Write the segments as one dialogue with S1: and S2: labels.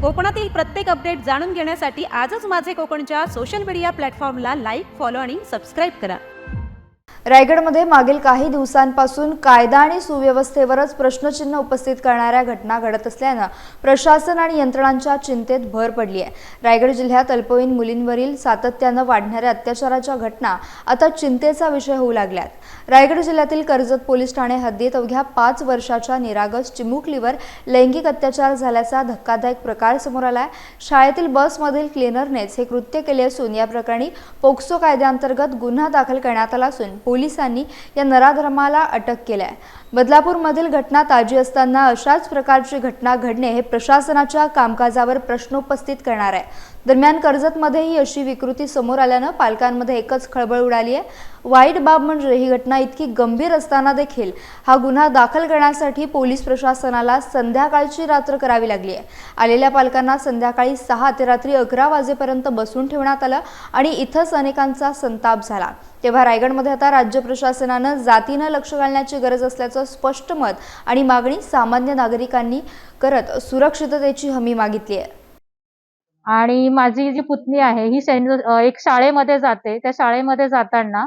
S1: कोकणातील प्रत्येक अपडेट जाणून घेण्यासाठी आजच माझे कोकणच्या सोशल मीडिया प्लॅटफॉर्मला लाईक, फॉलो आणि सबस्क्राईब करा।
S2: रायगडमध्ये मागील काही दिवसांपासून कायदा आणि सुव्यवस्थेवरच प्रश्नचिन्ह उपस्थित करणाऱ्या घटना घडत असल्याने प्रशासन आणि यंत्रणांच्या चिंतेत भर पडली आहे। रायगड जिल्ह्यात अल्पवयीन मुलींवरील सातत्याने वाढणाऱ्या अत्याचाराच्या घटना आता चिंतेचा विषय होऊ लागल्यात। रायगड जिल्ह्यातील कर्जत पोलीस ठाणे हद्दीत अवघ्या 5 वर्षाच्या निरागस चिमुकलीवर लैंगिक अत्याचार झाल्याचा धक्कादायक प्रकार समोर आलाय। शाळेतील बसमधील क्लीनरनेच हे कृत्य केले असून या प्रकरणी पोक्सो कायद्याअंतर्गत गुन्हा दाखल करण्यात आला असून पोलिसांनी या नराधमाला अटक केली आहे। बदलापूरमधील घटना ताजी असताना अशाच प्रकारची घटना घडणे हे प्रशासनाच्या कामकाजावर प्रश्न उपस्थित करणार आहे। दरम्यान कर्जतमध्येही अशी विकृती समोर आल्याने पालकांमध्ये एकच खळबळ उडाली आहे। वाईट बाब म्हणजे ही घटना इतकी गंभीर असताना देखील हा गुन्हा दाखल करण्यासाठी पोलीस प्रशासनाला संध्याकाळची रात्र करावी लागली आहे। आलेल्या पालकांना संध्याकाळी 6 ते रात्री 11 वाजेपर्यंत बसून ठेवण्यात आलं आणि इथंच अनेकांचा संताप झाला। तेव्हा रायगडमध्ये आता राज्य प्रशासनाने जातीने लक्ष घालण्याची गरज असल्याचं स्पष्ट मत आणि मागणी सामान्य नागरिकांनी करत सुरक्षिततेची हमी मागितली आहे।
S3: आणि माझी जी पुतणी आहे ही एक शाळेमध्ये जाते। त्या शाळेमध्ये जाताना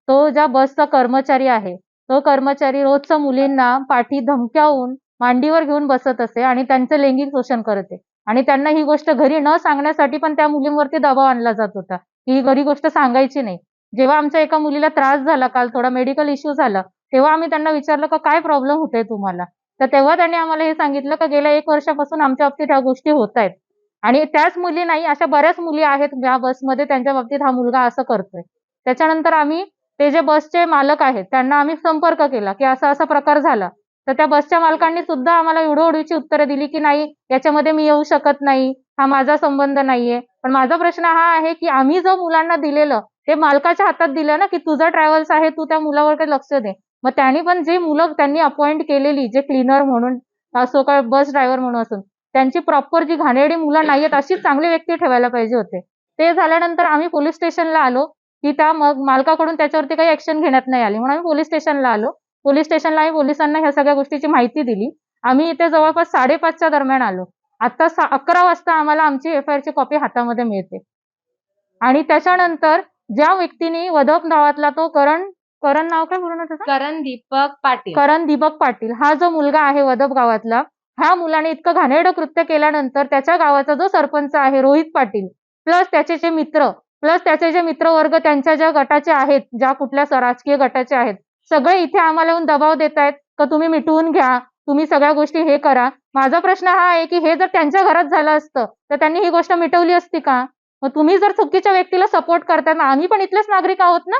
S3: तो ज्या बसचा कर्मचारी आहे तो कर्मचारी रोजच्या मुलींना पाठी धमक्यावून मांडीवर घेऊन बसत असे आणि त्यांचं लैंगिक शोषण करते आणि त्यांना ही गोष्ट घरी न सांगण्यासाठी पण त्या मुलींवरती दबाव आणला जात होता की ही घरी गोष्ट सांगायची नाही। जेव्हा आमच्या एका मुलीला त्रास झाला, काल थोडा मेडिकल इश्यू झाला, तेव्हा आम्ही त्यांना विचारलं का काय प्रॉब्लेम होतोय तुम्हाला, तर तेव्हा त्यांनी आम्हाला हे सांगितलं की गेल्या 1 वर्षापासून आमच्या बाबतीत ह्या गोष्टी होत आहेत आणि त्याच मुली नाही अशा बऱ्याच मुली आहेत या बसमध्ये त्यांच्या बाबतीत हा मुलगा असं करतोय। त्याच्यानंतर आम्ही ते जे बसचे मालक आहेत त्यांना आम्ही संपर्क केला की असा असा प्रकार झाला, तर त्या बसच्या मालकांनी सुद्धा आम्हाला उडीची उत्तरं दिली की नाही याच्यामध्ये मी येऊ शकत नाही, हा माझा संबंध नाहीये। पण माझा प्रश्न हा आहे की आम्ही जो मुलांना दिलेलं ते मालकाच्या हातात दिलं ना की तुझं ट्रॅव्हल्स आहे, तू त्या मुलावर काही लक्ष दे। मग त्यांनी पण जे मुलं त्यांनी अपॉइंट केलेली जे क्लीनर म्हणून असो का बस ड्रायव्हर म्हणून असून त्यांची प्रॉपर जी घाणेरडी मुलं नाहीयेत अशी चांगली व्यक्ती ठेवायला पाहिजे होते। ते झाल्यानंतर आम्ही पोलीस स्टेशनला आलो की त्या मग मालकाकडून त्याच्यावरती काही ऍक्शन घेण्यात नाही आली म्हणून आम्ही पोलीस स्टेशनला आलो। पोलीस स्टेशनला आम्ही पोलिसांना ह्या सगळ्या गोष्टीची माहिती दिली। आम्ही इथे जवळपास 5:30च्या दरम्यान आलो। आता 11 वाजता आम्हाला आमची FIR ची कॉपी हातामध्ये मिळते आणि त्याच्यानंतर ज्या व्यक्तीने वदप गावातला तो करण नाव काय पूर्ण त्याचं? करण दीपक पाटील हा जो मुलगा आहे वदप गावातला, ह्या मुलाने इतकं घाणेरडं कृत्य केल्यानंतर त्याच्या गावाचा जो सरपंच आहे रोहित पाटील प्लस त्याचे जे मित्रवर्ग त्यांच्या ज्या गटाचे आहेत, ज्या कुठल्या राजकीय गटाचे आहेत, सगळे इथे आम्हाला येऊन दबाव देत आहेत का तुम्ही मिटवून घ्या, तुम्ही सगळ्या गोष्टी हे करा। माझा प्रश्न हा आहे की हे जर त्यांच्या घरात झालं असतं तर त्यांनी ही गोष्ट मिटवली असती का? मग तुम्ही जर चुकीच्या व्यक्तीला सपोर्ट करताय ना, आम्ही पण इथलेच नागरिक आहोत ना,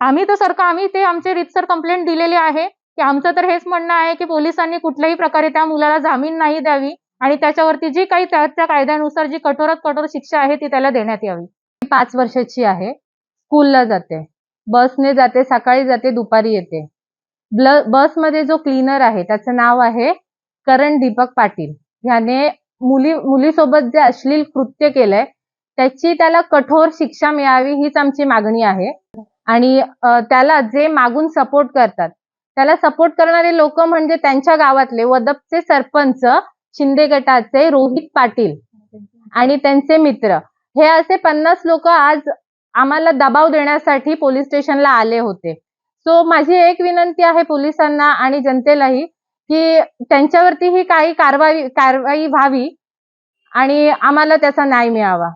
S3: आम्ही ते आमचे रीतसर कंप्लेंट दिलेली आहे की आमचं तर हेच म्हणणं आहे की पोलिसांनी कुठल्याही प्रकारे त्या मुलाला जामीन नाही द्यावी आणि त्याच्यावरती जी काही त्या कायद्यानुसार जी कठोरात कठोर शिक्षा आहे ती त्याला देण्यात यावी। 5 वर्षाची आहे, स्कूलला जाते, बसने जाते, सकाळी जाते, दुपारी येते। बसमध्ये जो क्लीनर आहे त्याचं नाव आहे करण दीपक पाटील। ह्याने मुलीसोबत जे अश्लील कृत्य केलंय त्याची त्याला कठोर शिक्षा मिळावी हीच आमची मागणी आहे। आणि त्याला जे मागून सपोर्ट करतात त्याला सपोर्ट करणारे लोक म्हणजे त्यांच्या गावातले वदपचे सरपंच शिंदे गटाचे रोहित पाटील आणि त्यांचे मित्र, हे असे 50 लोक आज आम्हाला दबाव देण्यासाठी पोलीस स्टेशनला आले होते। सो माझी एक विनंती आहे पोलिसांना आणि जनतेलाही की त्यांच्यावरती ही काही कारवाई व्हावी आणि आम्हाला त्याचा न्याय मिळावा।